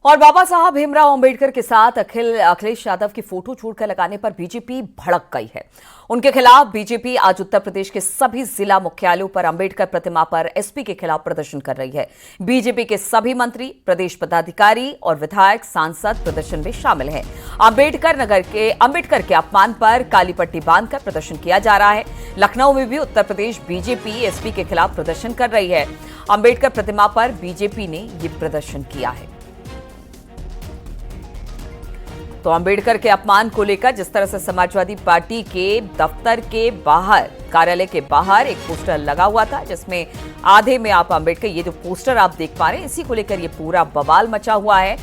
और बाबा साहब भीमराव अंबेडकर के साथ अखिलेश यादव की फोटो छोड़कर लगाने पर बीजेपी भड़क गई है। उनके खिलाफ बीजेपी आज उत्तर प्रदेश के सभी जिला मुख्यालयों पर अंबेडकर प्रतिमा पर एसपी के खिलाफ प्रदर्शन कर रही है। बीजेपी के सभी मंत्री, प्रदेश पदाधिकारी और विधायक, सांसद प्रदर्शन में शामिल हैं। अंबेडकर के अपमान पर काली पट्टी बांधकर प्रदर्शन किया जा रहा है। लखनऊ में भी उत्तर प्रदेश बीजेपी एसपी के खिलाफ प्रदर्शन कर रही है। अंबेडकर प्रतिमा पर बीजेपी ने यह प्रदर्शन किया है। तो अंबेडकर के अपमान को लेकर जिस तरह से समाजवादी पार्टी के दफ्तर के बाहर, कार्यालय के बाहर एक पोस्टर लगा हुआ था जिसमें आधे में आप अंबेडकर, ये जो पोस्टर आप देख पा रहे हैं, इसी को लेकर ये पूरा बवाल मचा हुआ है।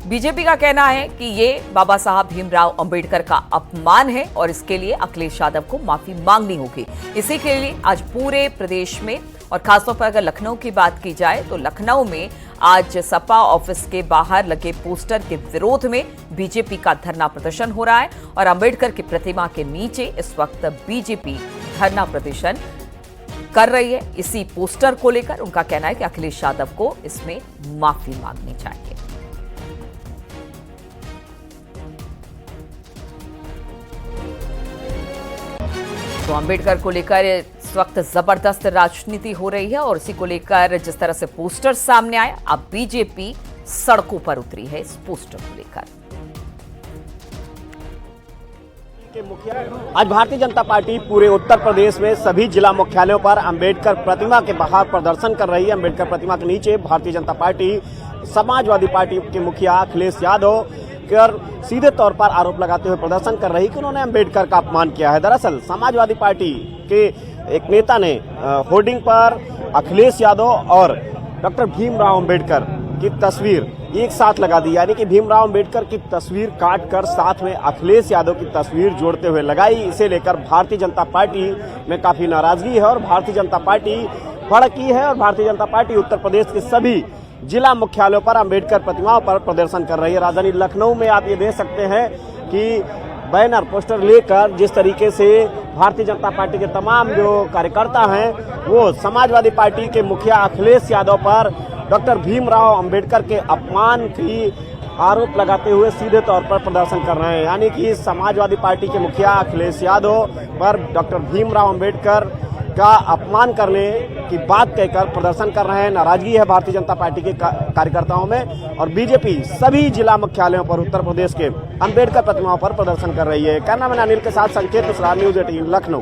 बीजेपी का कहना है कि ये बाबा साहब भीमराव अंबेडकर का अपमान है और इसके लिए अखिलेश यादव को माफी मांगनी होगी। इसी के लिए आज पूरे प्रदेश में और खासतौर पर अगर लखनऊ की बात की जाए तो लखनऊ में आज सपा ऑफिस के बाहर लगे पोस्टर के विरोध में बीजेपी का धरना प्रदर्शन हो रहा है और अंबेडकर की प्रतिमा के नीचे इस वक्त बीजेपी धरना प्रदर्शन कर रही है। इसी पोस्टर को लेकर उनका कहना है कि अखिलेश यादव को इसमें माफी मांगनी चाहिए। तो अंबेडकर को लेकर इस वक्त जबरदस्त राजनीति हो रही है और इसी को लेकर जिस तरह से पोस्टर सामने आया, अब बीजेपी सड़कों पर उतरी है इस पोस्टर को लेकर। आज भारतीय जनता पार्टी पूरे उत्तर प्रदेश में सभी जिला मुख्यालयों पर अंबेडकर प्रतिमा के बाहर प्रदर्शन कर रही है। अंबेडकर प्रतिमा के नीचे भारतीय जनता पार्टी समाजवादी पार्टी के मुखिया अखिलेश यादव कर सीधे तौर पर आरोप लगाते हुए प्रदर्शन कर रही कि उन्होंने अंबेडकर का अपमान किया है। दरअसल समाजवादी पार्टी के एक नेता ने होर्डिंग पर अखिलेश यादव और डॉक्टर भीमराव अंबेडकर की तस्वीर एक साथ लगा दी, यानी कि भीमराव अंबेडकर की तस्वीर काट कर साथ में अखिलेश यादव की तस्वीर जोड़ते हुए लगाई। इसे लेकर भारतीय जनता पार्टी में काफी नाराजगी है और भारतीय जनता पार्टी भड़की है और भारतीय जनता पार्टी उत्तर प्रदेश के सभी जिला मुख्यालयों पर अंबेडकर प्रतिमाओं पर प्रदर्शन कर रही है। राजधानी लखनऊ में आप ये देख सकते हैं कि बैनर, पोस्टर लेकर जिस तरीके से भारतीय जनता पार्टी के तमाम जो कार्यकर्ता हैं वो समाजवादी पार्टी के मुखिया अखिलेश यादव पर डॉक्टर भीमराव अंबेडकर के अपमान की आरोप लगाते हुए सीधे तौर पर प्रदर्शन कर रहे हैं। यानी कि समाजवादी पार्टी के मुखिया अखिलेश यादव पर डॉक्टर भीमराव अंबेडकर का अपमान करने की बात कहकर प्रदर्शन कर रहे हैं। नाराजगी है भारतीय जनता पार्टी के कार्यकर्ताओं में और बीजेपी सभी जिला मुख्यालयों पर उत्तर प्रदेश के अंबेडकर प्रतिमाओं पर प्रदर्शन कर रही है। कैमरामैन अनिल के साथ संकेत मिश्रा, न्यूज़ 18 लखनऊ।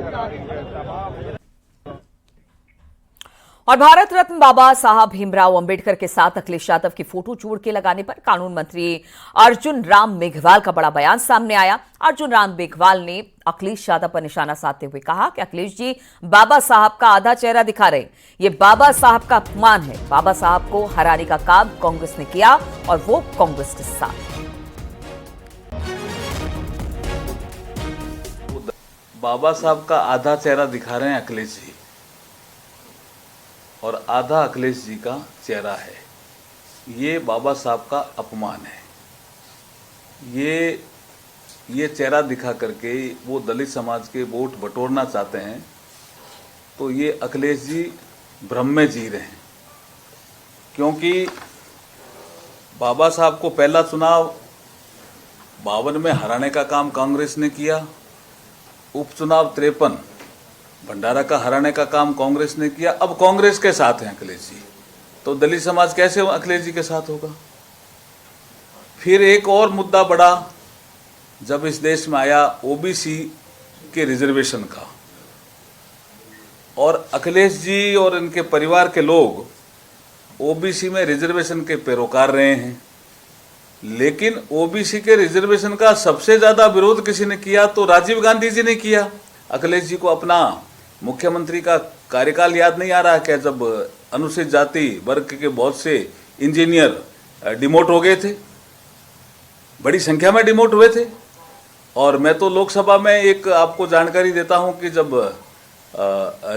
और भारत रत्न बाबा साहब भीमराव अंबेडकर के साथ अखिलेश यादव की फोटो जोड़ के लगाने पर कानून मंत्री अर्जुन राम मेघवाल का बड़ा बयान सामने आया। अर्जुन राम मेघवाल ने अखिलेश यादव पर निशाना साधते हुए कहा कि अखिलेश जी बाबा साहब का आधा चेहरा दिखा रहे हैं। ये बाबा साहब का अपमान है। बाबा साहब को हराने का काम कांग्रेस ने किया और वो कांग्रेस के साथ। बाबा साहब का आधा चेहरा दिखा रहे हैं अखिलेश जी और आधा अखिलेश जी का चेहरा है। ये बाबा साहब का अपमान है। ये चेहरा दिखा करके वो दलित समाज के वोट बटोरना चाहते हैं, तो ये अखिलेश जी भ्रम में जी रहे हैं। क्योंकि बाबा साहब को पहला चुनाव 52 में हराने का काम कांग्रेस ने किया, उपचुनाव 53 भंडारा का हराने का काम कांग्रेस ने किया। अब कांग्रेस के साथ हैं अखिलेश जी, तो दलित समाज कैसे अखिलेश जी के साथ होगा। फिर एक और मुद्दा बड़ा जब इस देश में आया ओबीसी के रिजर्वेशन का, और अखिलेश जी और इनके परिवार के लोग ओबीसी में रिजर्वेशन के पैरोकार रहे हैं। लेकिन ओबीसी के रिजर्वेशन का सबसे ज्यादा विरोध किसी ने किया तो राजीव गांधी जी ने किया। अखिलेश जी को अपना मुख्यमंत्री का कार्यकाल याद नहीं आ रहा क्या, जब अनुसूचित जाति वर्ग के बहुत से इंजीनियर डिमोट हो गए थे, बड़ी संख्या में डिमोट हुए थे। और मैं तो लोकसभा में एक आपको जानकारी देता हूं कि जब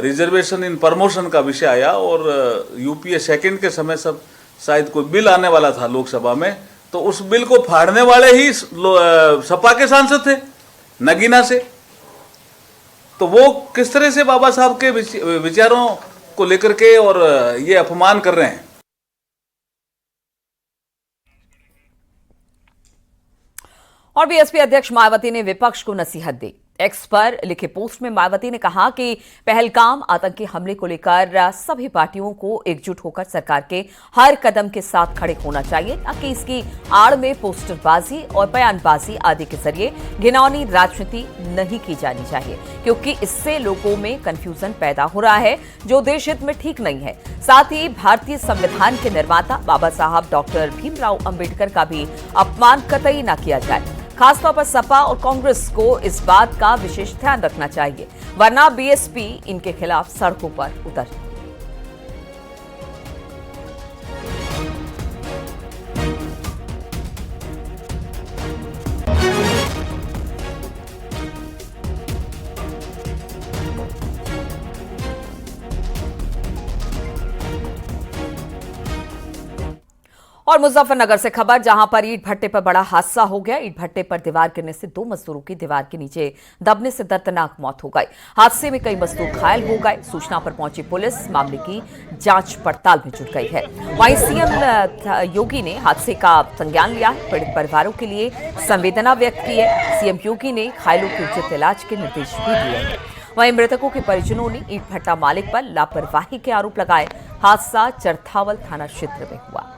रिजर्वेशन इन प्रमोशन का विषय आया और यूपीए सेकंड के समय सब शायद कोई बिल आने वाला था लोकसभा में, तो उस बिल को फाड़ने वाले ही सपा के सांसद थे नगीना से। तो वो किस तरह से बाबा साहब के विचारों को लेकर के और ये अपमान कर रहे हैं। और बीएसपी अध्यक्ष मायावती ने विपक्ष को नसीहत दी। एक्स पर लिखे पोस्ट में मायावती ने कहा कि पहलगाम आतंकी हमले को लेकर सभी पार्टियों को एकजुट होकर सरकार के हर कदम के साथ खड़े होना चाहिए, ताकि इसकी आड़ में पोस्टरबाजी और बयानबाजी आदि के जरिए घिनौनी राजनीति नहीं की जानी चाहिए, क्योंकि इससे लोगों में कंफ्यूजन पैदा हो रहा है, जो देश हित में ठीक नहीं है। साथ ही भारतीय संविधान के निर्माता बाबा साहब डॉक्टर भीमराव अंबेडकर का भी अपमान कतई न किया जाए। खासतौर पर सपा और कांग्रेस को इस बात का विशेष ध्यान रखना चाहिए, वरना बीएसपी इनके खिलाफ सड़कों पर उतर। और मुजफ्फरनगर से खबर, जहां पर ईंट भट्टे पर बड़ा हादसा हो गया। ईंट भट्टे पर दीवार गिरने से 2 मजदूरों की दीवार के नीचे दबने से दर्दनाक मौत हो गई। हादसे में कई मजदूर घायल हो गए। सूचना पर पहुंची पुलिस मामले की जांच पड़ताल में जुट गई है। वहीं सीएम योगी ने हादसे का संज्ञान लिया है, पीड़ित परिवारों के लिए संवेदना व्यक्त की है। सीएम योगी ने घायलों के उचित इलाज के निर्देश भी दिए हैं। वहीं मृतकों के परिजनों ने ईंट भट्टा मालिक पर लापरवाही के आरोप लगाए। हादसा चरथावल थाना क्षेत्र में हुआ।